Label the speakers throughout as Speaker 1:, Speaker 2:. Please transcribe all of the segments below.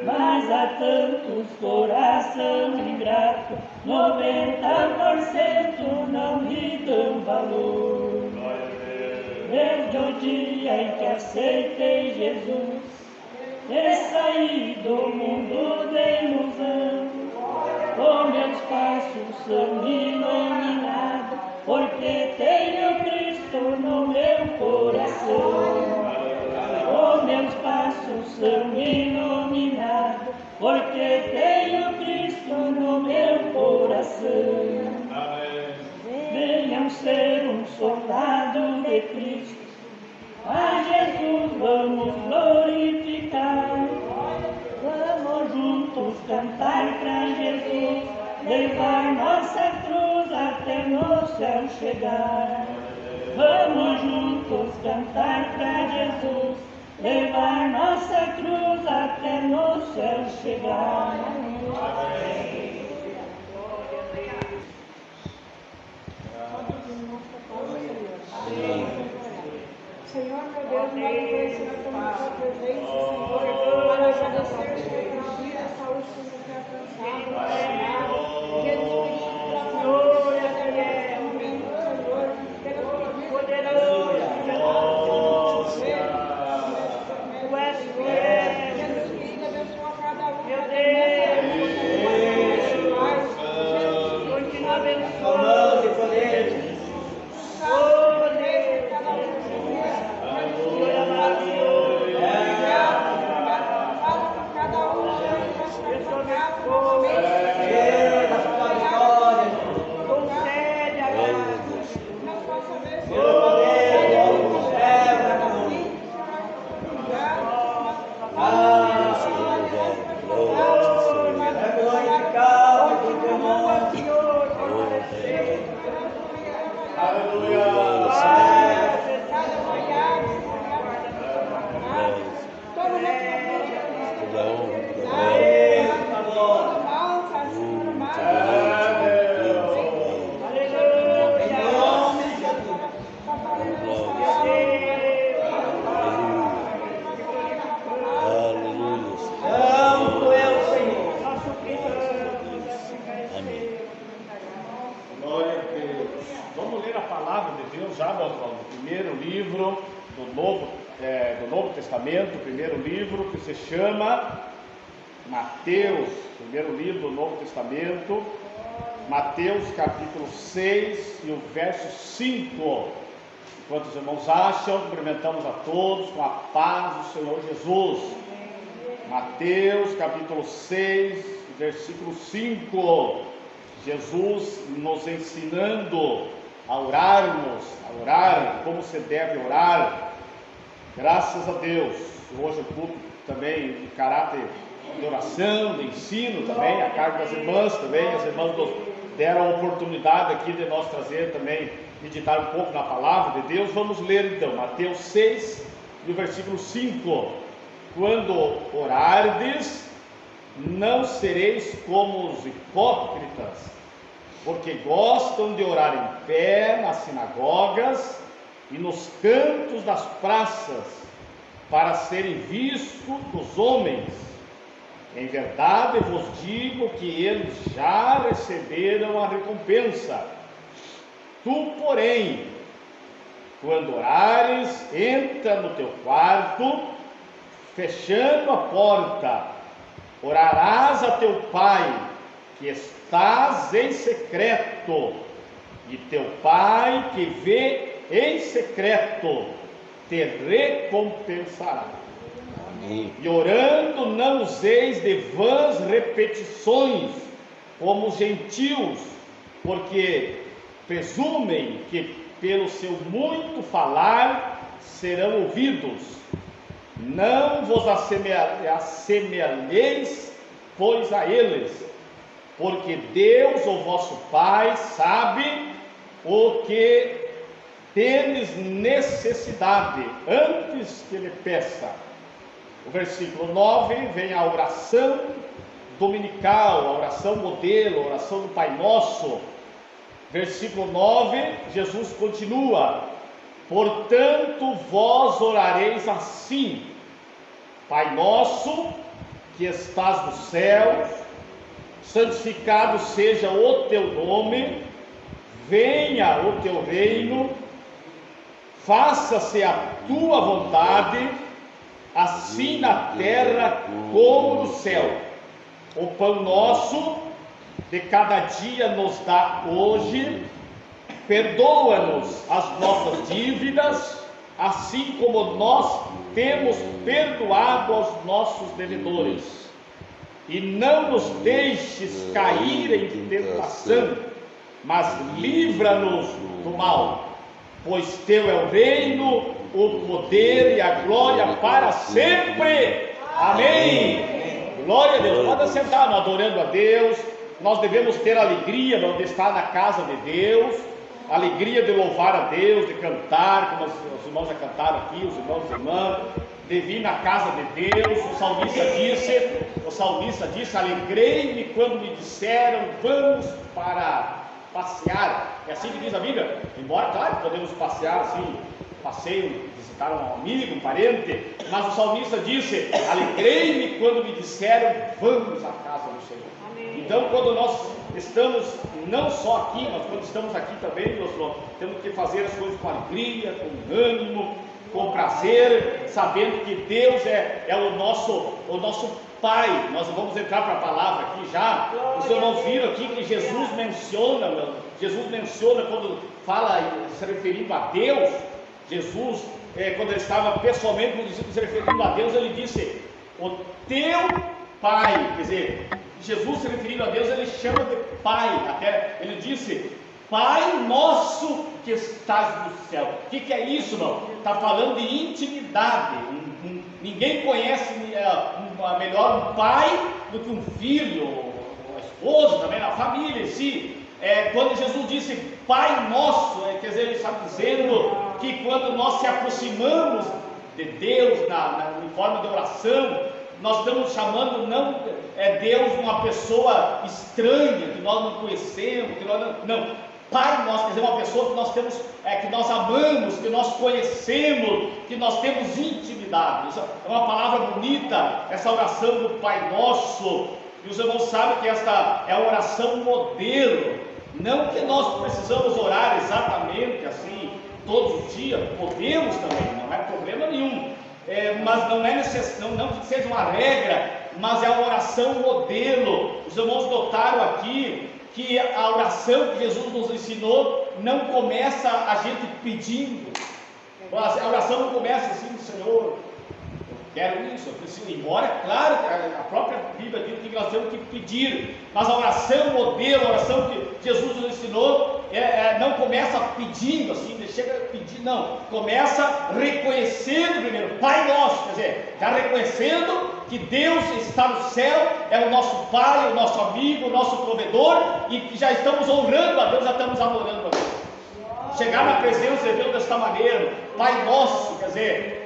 Speaker 1: Mas há tantos coração ingrato, 90% não lhe dão valor. Desde o dia em que aceitei Jesus e saí do mundo de ilusão, os meus passos são iluminados, porque tenho Cristo no meu coração. Os meus passos são iluminados, porque tenho Cristo no meu coração. Venham ser um soldado de Cristo, a Jesus vamos glorificar. Vamos juntos cantar para Jesus, levar nossa cruz até no céu chegar. Vamos juntos cantar para Jesus, levar nossa cruz até no céu chegar.
Speaker 2: Senhor, meu Deus, nós agradecemos pela tua presença, Senhor, para agradecer, Senhor, pela vida, saúde que nos tem alcançado, Jesus Cristo, pela glória, pelo momento, Senhor, pela tua vida, poderoso, Jesus querido, abençoa cada um, meu Deus, continua abençoando e poder.
Speaker 3: Primeiro livro que se chama Mateus, primeiro livro do Novo Testamento, Mateus capítulo 6 e o verso 5. Enquanto os irmãos acham, cumprimentamos a todos com a paz do Senhor Jesus. Mateus capítulo 6, versículo 5. Jesus nos ensinando a orarmos, a orar, como se deve orar. Graças a Deus, hoje o culto também de caráter de oração, de ensino também, a cargo das irmãs também, as irmãs nos deram a oportunidade aqui de nós trazer também, meditar um pouco na palavra de Deus. Vamos ler então, Mateus 6, e o versículo 5. Quando orardes, não sereis como os hipócritas, porque gostam de orar em pé nas sinagogas e nos cantos das praças, para serem vistos dos homens. Em verdade vos digo que eles já receberam a recompensa. Tu, porém, quando orares, entra no teu quarto, fechando a porta, orarás a teu Pai, que estás em secreto, e teu Pai, que vê em secreto, te recompensará. Amém. E orando, não useis de vãs repetições, como os gentios, porque presumem que pelo seu muito falar serão ouvidos. Não vos assemelheis, pois, a eles, porque Deus, o vosso Pai, sabe o que tendes necessidade, antes que lhe peça. O versículo 9 vem a oração dominical, a oração modelo, a oração do Pai Nosso. Versículo 9, Jesus continua: portanto vós orareis assim: Pai nosso, que estás nos céus, santificado seja o teu nome, venha o teu reino, faça-se a tua vontade, assim na terra como no céu. O pão nosso de cada dia nos dá hoje, perdoa-nos as nossas dívidas, assim como nós temos perdoado aos nossos devedores. E não nos deixes cair em tentação, mas livra-nos do mal, pois teu é o reino, o poder e a glória para sempre. Amém. Glória a Deus. Pode sentar, nós adorando a Deus. Nós devemos ter alegria de estar na casa de Deus, alegria de louvar a Deus, de cantar, como os irmãos já cantaram aqui, os irmãos e irmãs, de vir na casa de Deus. O salmista disse, alegrei-me quando me disseram, vamos para passear. É assim que diz a Bíblia. Embora, claro, podemos passear assim, passeio, visitar um amigo, um parente, mas o salmista disse, alegrei-me quando me disseram, vamos à casa do Senhor. Amém. Então, quando nós estamos, não só aqui, mas quando estamos aqui também, nós temos que fazer as coisas com alegria, com ânimo, com prazer, sabendo que Deus é o nosso Pai. Nós vamos entrar para a palavra aqui já. Os irmãos viram aqui que Jesus menciona quando fala se referindo a Deus. Jesus, quando ele estava pessoalmente se referindo a Deus, ele disse, o teu Pai. Quer dizer, Jesus se referindo a Deus, ele chama de Pai. Até ele disse, Pai nosso que estás no céu. O que é isso, irmão? Está falando de intimidade. Ninguém conhece melhor um pai do que um filho, uma esposa, também a família em si. Quando Jesus disse Pai Nosso, quer dizer, ele está dizendo que quando nós se aproximamos de Deus em forma de oração, nós estamos chamando não Deus uma pessoa estranha, que nós não conhecemos, não. Pai Nosso, quer dizer, uma pessoa que nós temos, que nós amamos, que nós conhecemos, que nós temos intimidade. Isso é uma palavra bonita, essa oração do Pai Nosso. E os irmãos sabem que esta é a oração modelo. Não que nós precisamos orar exatamente assim todos os dias, podemos também, não é problema nenhum. Mas não é necessário, não que seja uma regra, mas é uma oração modelo. Os irmãos notaram aqui que a oração que Jesus nos ensinou não começa a gente pedindo. A oração não começa assim, Senhor, eu quero isso, eu preciso ir embora. Claro que a própria Bíblia diz que nós temos que pedir, mas a oração modelo, a oração que Jesus nos ensinou, não começa pedindo assim, chega a pedir, não, começa reconhecendo primeiro, Pai Nosso, quer dizer, já reconhecendo que Deus está no céu, é o nosso Pai, o nosso amigo, o nosso provedor, e que já estamos honrando a Deus, já estamos adorando a Deus. Chegar na presença de Deus desta maneira, Pai Nosso, quer dizer,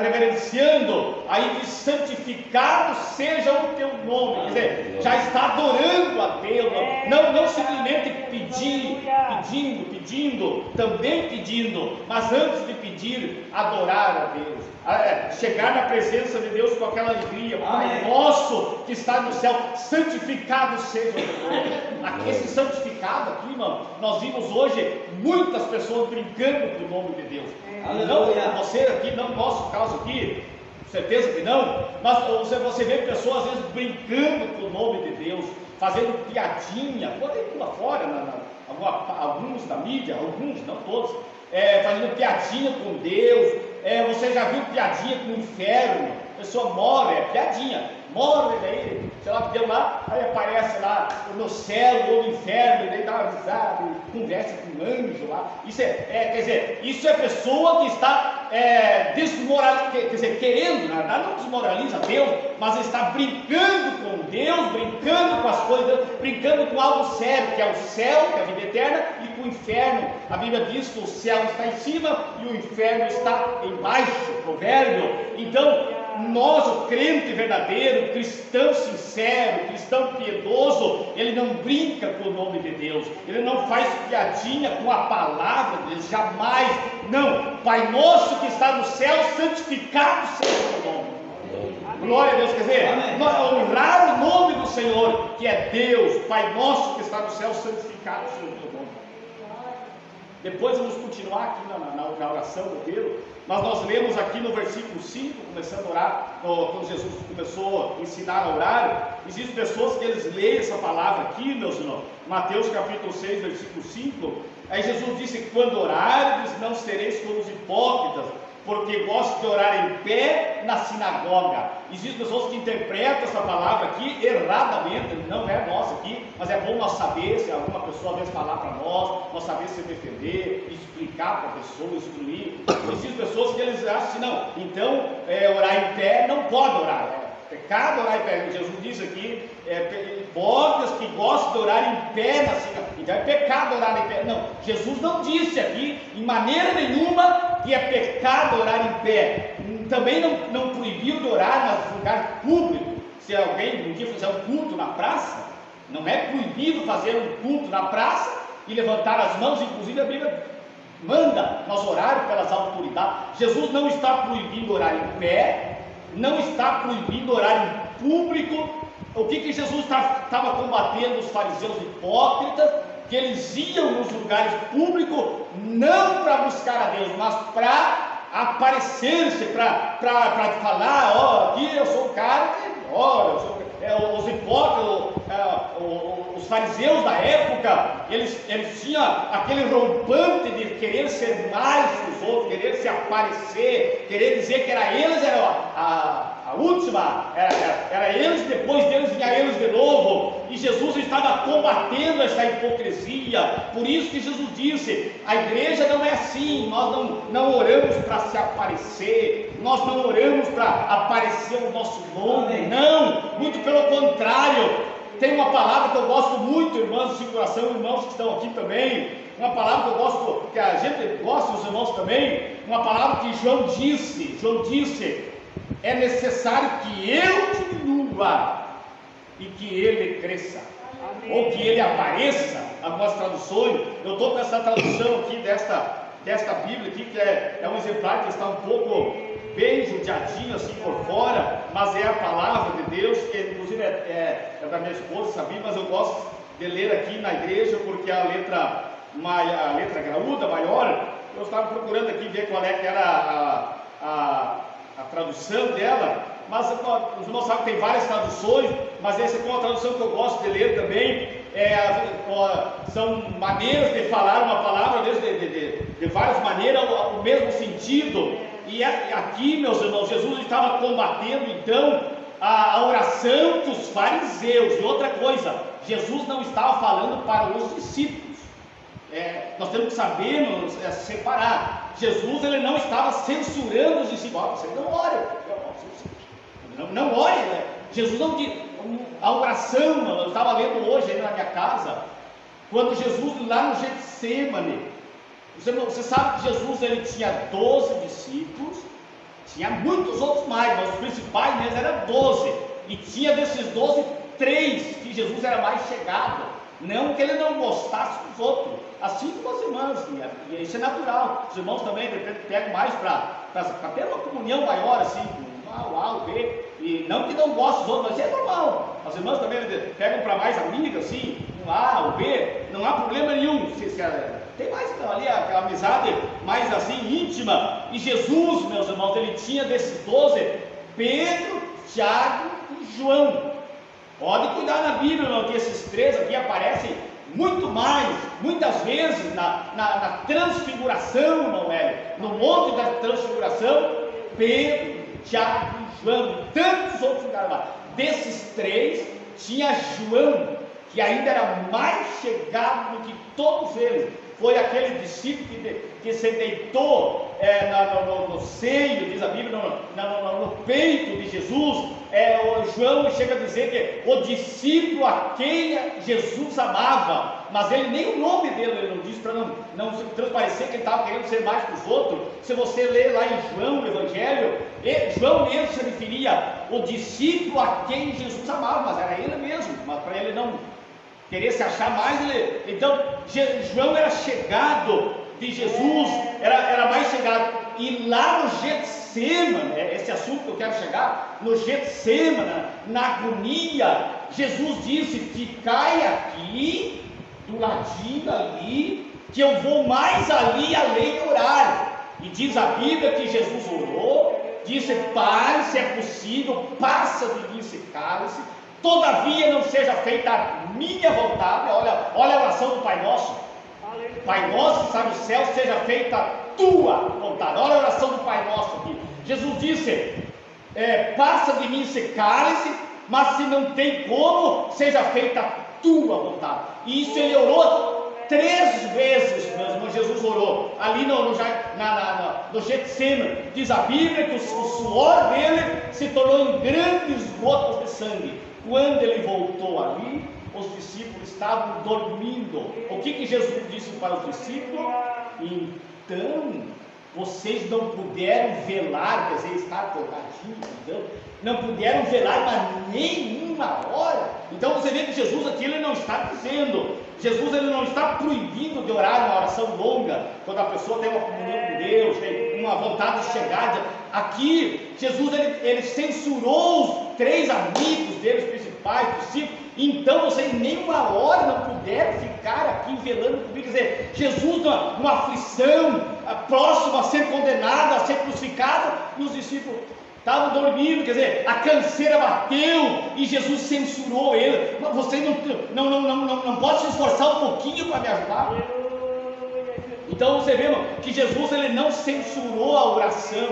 Speaker 3: reverenciando, aí diz, santificado seja o teu nome, quer dizer, já está adorando a Deus, não simplesmente pedindo, também pedindo, mas antes de pedir, adorar a Deus, chegar na presença de Deus com aquela alegria, Pai Nosso que está no céu, santificado seja o teu nome. Aqui, esse santificado aqui, irmão, nós vimos hoje muitas pessoas brincando com o nome de Deus. Não, você aqui, não no nosso caso aqui, certeza que não, mas você vê pessoas às vezes brincando com o nome de Deus, fazendo piadinha, pode ir lá fora, alguns da mídia, alguns, não todos, fazendo piadinha com Deus. Você já viu piadinha com o inferno? A pessoa morre, piadinha, morre, daí, sei lá, deu lá, aí aparece lá no céu ou no inferno, e daí dá uma risada, conversa com um anjo lá. Isso quer dizer, isso é pessoa que está desmoralizando, quer dizer, querendo, não desmoraliza Deus, mas está brincando com Deus, brincando com as coisas, brincando com algo sério, que é o céu, que é a vida eterna, e com o inferno. A Bíblia diz que o céu está em cima e o inferno está embaixo, provérbio. Então, nós, o crente verdadeiro, cristão sincero, cristão piedoso, ele não brinca com o nome de Deus, ele não faz piadinha com a palavra de Deus, jamais. Não, Pai Nosso que está no céu, santificado seja o teu nome. Glória a Deus, quer dizer,
Speaker 1: Amém.
Speaker 3: honrar o nome do Senhor, que é Deus, Pai nosso que está no céu, santificado seja o teu nome. Depois vamos continuar aqui na oração do Pedro, mas nós lemos aqui no versículo 5, começando a orar, quando Jesus começou a ensinar a orar. Existem pessoas que eles leem essa palavra aqui, meus irmãos, Mateus capítulo 6, versículo 5, aí Jesus disse que quando orardes não sereis como os hipócritas, porque gostam de orar em pé na sinagoga. Existem pessoas que interpretam essa palavra aqui erradamente, não é nossa aqui, mas é bom nós saber, se alguma pessoa às vezes falar para nós saber se defender, explicar para a pessoa, instruir. Existem pessoas que eles acham assim, não, então orar em pé não pode orar, pecado orar em pé. Jesus diz aqui, hipócritas que gostam de orar em pé na sinagoga, então é pecado orar em pé. Não, Jesus não disse aqui, em maneira nenhuma, que é pecado orar em pé. Também não proibiu de orar nos lugares públicos. Se alguém um dia fizer um culto na praça, não é proibido fazer um culto na praça e levantar as mãos. Inclusive a Bíblia manda nós orar pelas autoridades. Jesus não está proibindo orar em pé, não está proibindo orar em público. O que Jesus estava combatendo? Os fariseus hipócritas, que eles iam nos lugares públicos não para buscar a Deus, mas para aparecer-se, para falar, aqui eu sou o cara que ora, os hipócritas, os fariseus da época, eles tinham aquele rompante de querer ser mais que os outros, querer se aparecer, querer dizer que eles eram a última, era eles, depois deles vinha eles de novo, e Jesus estava combatendo essa hipocrisia. Por isso que Jesus disse, a igreja não é assim, nós não oramos para se aparecer, nós não oramos para aparecer o nosso nome, não, muito pelo contrário. Tem uma palavra que eu gosto muito, irmãos de coração, irmãos que estão aqui também, uma palavra que eu gosto, que a gente gosta, os irmãos também, uma palavra que João disse, é necessário que eu diminua e que ele cresça. Amém. Ou que ele apareça. Algumas traduções, eu estou com essa tradução aqui desta Bíblia aqui, que é um exemplar que está um pouco bem judiadinho assim por fora, mas é a palavra de Deus, que inclusive é da minha esposa, sabia, mas eu gosto de ler aqui na igreja, porque a letra graúda, maior, eu estava procurando aqui ver qual é que era a tradução dela, mas os irmãos sabem que tem várias traduções, mas essa é uma tradução que eu gosto de ler também. São maneiras de falar uma palavra, às vezes de várias maneiras, o mesmo sentido. E aqui, meus irmãos, Jesus estava combatendo então a oração dos fariseus. E outra coisa, Jesus não estava falando para os discípulos. Nós temos que saber separar. Jesus ele não estava censurando os discípulos. Você não ore, não ore, né? Jesus não diz. A oração, eu estava lendo hoje aí na minha casa, quando Jesus lá no Getsemane, você sabe que Jesus ele tinha 12 discípulos, tinha muitos outros mais, mas os principais mesmo eram 12, e tinha desses 12, 3 que Jesus era mais chegado, não que ele não gostasse dos outros, assim como as irmãs, e isso é natural. Os irmãos também de repente pegam mais para ter uma comunhão maior, assim, o A, o B, e não que não goste dos outros, mas é normal. As irmãs também pegam para mais amigas, assim, um A, o B, não há problema nenhum. Tem mais ali aquela amizade mais assim íntima. E Jesus, meus irmãos, ele tinha desses 12, Pedro, Tiago e João. Pode cuidar na Bíblia, irmão, que esses 3 aqui aparecem muito mais, muitas vezes na transfiguração, não é? No monte da transfiguração, Pedro, Tiago e João, e tantos outros lugares lá. Desses 3, tinha João, que ainda era mais chegado do que todos eles. Foi aquele discípulo que se deitou no seio, diz a Bíblia, no peito de Jesus. O João chega a dizer que o discípulo a quem Jesus amava, mas ele nem o nome dele ele não disse, para não transparecer que ele estava querendo ser mais que os outros. Se você ler lá em João, o Evangelho, João mesmo se referia ao discípulo a quem Jesus amava, mas era ele mesmo, mas para ele não querer se achar mais, então João era chegado de Jesus, era mais chegado. E lá no Getsêmani, esse assunto que eu quero chegar, no Getsêmani, na agonia, Jesus disse: ficai aqui, do ladinho ali, que eu vou mais ali além orar. E diz a Bíblia que Jesus orou, disse: Pai, se é possível, passa de mim esse cálice, todavia não seja feita a minha vontade. Olha a oração do Pai Nosso: Pai Nosso que está no céu, seja feita a tua vontade. Olha a oração do Pai Nosso aqui. Jesus disse: passa de mim esse cálice, mas se não tem como, seja feita a tua vontade. E isso ele orou 3 vezes, meus irmãos. Jesus orou ali no Getsêmani. Diz a Bíblia que o suor dele se tornou em grandes gotas de sangue. Quando ele voltou ali, os discípulos estavam dormindo. O que Jesus disse para os discípulos? Então, vocês não puderam velar, quer dizer, estar acordadinhos, então, não puderam velar mas nenhuma hora. Então você vê que Jesus aqui, ele não está dizendo, Jesus ele não está proibindo de orar uma oração longa, quando a pessoa tem uma comunhão com Deus, tem uma vontade de chegar. Aqui, Jesus ele censurou os 3 amigos deles, principais, discípulos. Então vocês nenhuma hora não puderam ficar aqui velando comigo. Quer dizer, Jesus numa aflição, próximo a ser condenado, a ser crucificado, e os discípulos estavam dormindo. Quer dizer, a canseira bateu e Jesus censurou ele. Você não pode se esforçar um pouquinho para me ajudar? Então você vê que Jesus ele não censurou a oração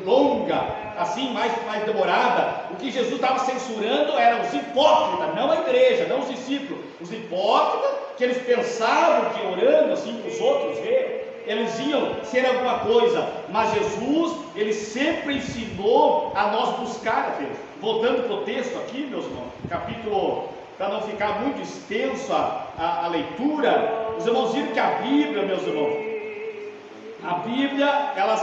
Speaker 3: longa, assim, mais demorada. O que Jesus estava censurando eram os hipócritas, não a igreja, não os discípulos. Os hipócritas, que eles pensavam que orando assim para os outros ver, eles iam ser alguma coisa. Mas Jesus, ele sempre ensinou a nós buscar a Deus. Voltando para o texto aqui, meus irmãos, capítulo, para não ficar muito extenso a leitura, os irmãos viram que a Bíblia, meus irmãos, a Bíblia, ela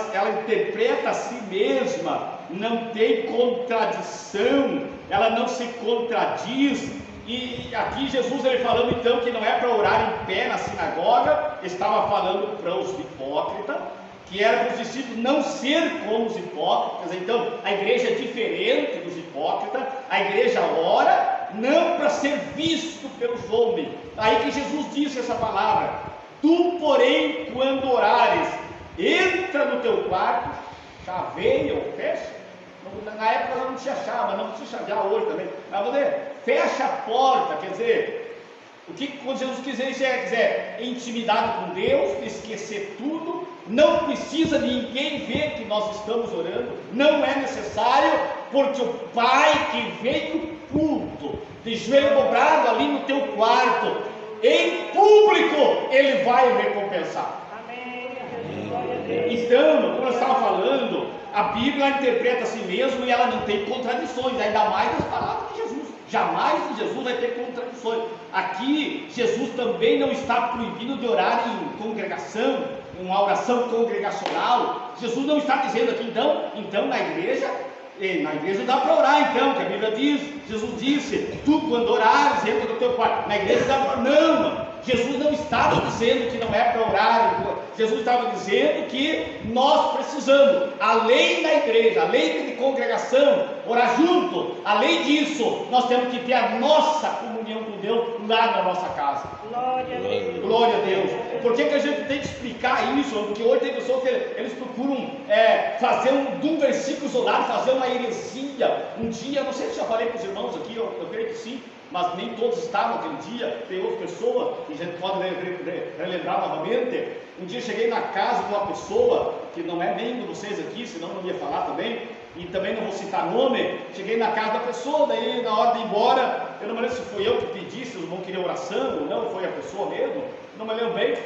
Speaker 3: interpreta a si mesma, não tem contradição, ela não se contradiz. E aqui Jesus ele falando então que não é para orar em pé na sinagoga, estava falando para os hipócritas, que era para os discípulos não ser como os hipócritas. Então a igreja é diferente dos hipócritas, a igreja ora não para ser visto pelos homens. Aí que Jesus disse essa palavra: tu porém quando orares, entra no teu quarto, chaveia ou fecha. Na época não tinha chave, não precisa chavear hoje também. Mas você fecha a porta, quer dizer, o que quando Jesus quiser dizer, intimidade com Deus, esquecer tudo, não precisa ninguém ver que nós estamos orando, não é necessário, porque o Pai que veio culto, de joelho dobrado ali no teu quarto, em público, Ele vai recompensar. Então, como eu estava falando, a Bíblia interpreta a si mesmo e ela não tem contradições, ainda mais nas palavras de Jesus. Jamais em Jesus vai ter contradições. Aqui, Jesus também não está proibindo de orar em congregação, uma oração congregacional. Jesus não está dizendo aqui, então na igreja dá para orar, então, que a Bíblia diz, Jesus disse, tu quando orares, entra no teu quarto. Na igreja dá para orar. Não, Jesus não estava dizendo que não é para orar. Jesus estava dizendo que nós precisamos, além da igreja, além de congregação, orar junto. Além disso, nós temos que ter a nossa comunhão com Deus lá na nossa casa.
Speaker 2: Glória a Deus.
Speaker 3: Glória a Deus. Por que a gente tem que explicar isso? Porque hoje tem pessoas que eles procuram fazer de um versículo isolado, fazer uma heresia. Um dia, não sei se já falei para os irmãos aqui, eu creio que sim, mas nem todos estavam aquele dia. Tem outras pessoas que a gente pode relembrar novamente. Um dia eu cheguei na casa de uma pessoa que não é nem de vocês aqui, senão não ia falar também, e também não vou citar nome. Cheguei na casa da pessoa, daí na hora de ir embora, eu não me lembro se foi eu que pedi, se os irmãos queriam oração ou não, foi a pessoa mesmo, não me lembro bem.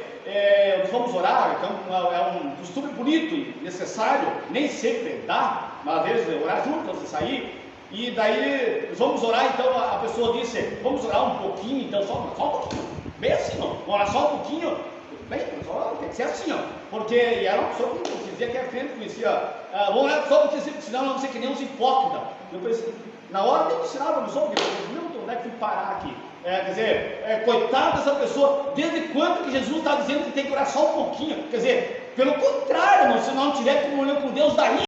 Speaker 3: Nós vamos orar, então é um costume bonito e necessário, nem sempre dá, mas às vezes orar junto antes de sair. E daí, vamos orar, então a pessoa disse, vamos orar um pouquinho, então só um pouquinho, bem assim, não, vamos orar só um pouquinho, bem, só tem que ser assim, ó, porque era uma pessoa que dizia que era crente, conhecia, vamos orar só um pouquinho, senão não sei que nem uns hipócritas. Eu pensei, na hora tem que ensinar para a pessoa, porque onde é que fui parar aqui? Quer dizer, coitado dessa pessoa, desde quando que Jesus está dizendo que tem que orar só um pouquinho? Quer dizer,
Speaker 4: Pelo contrário, irmão, se não tiver comunhão com Deus, daí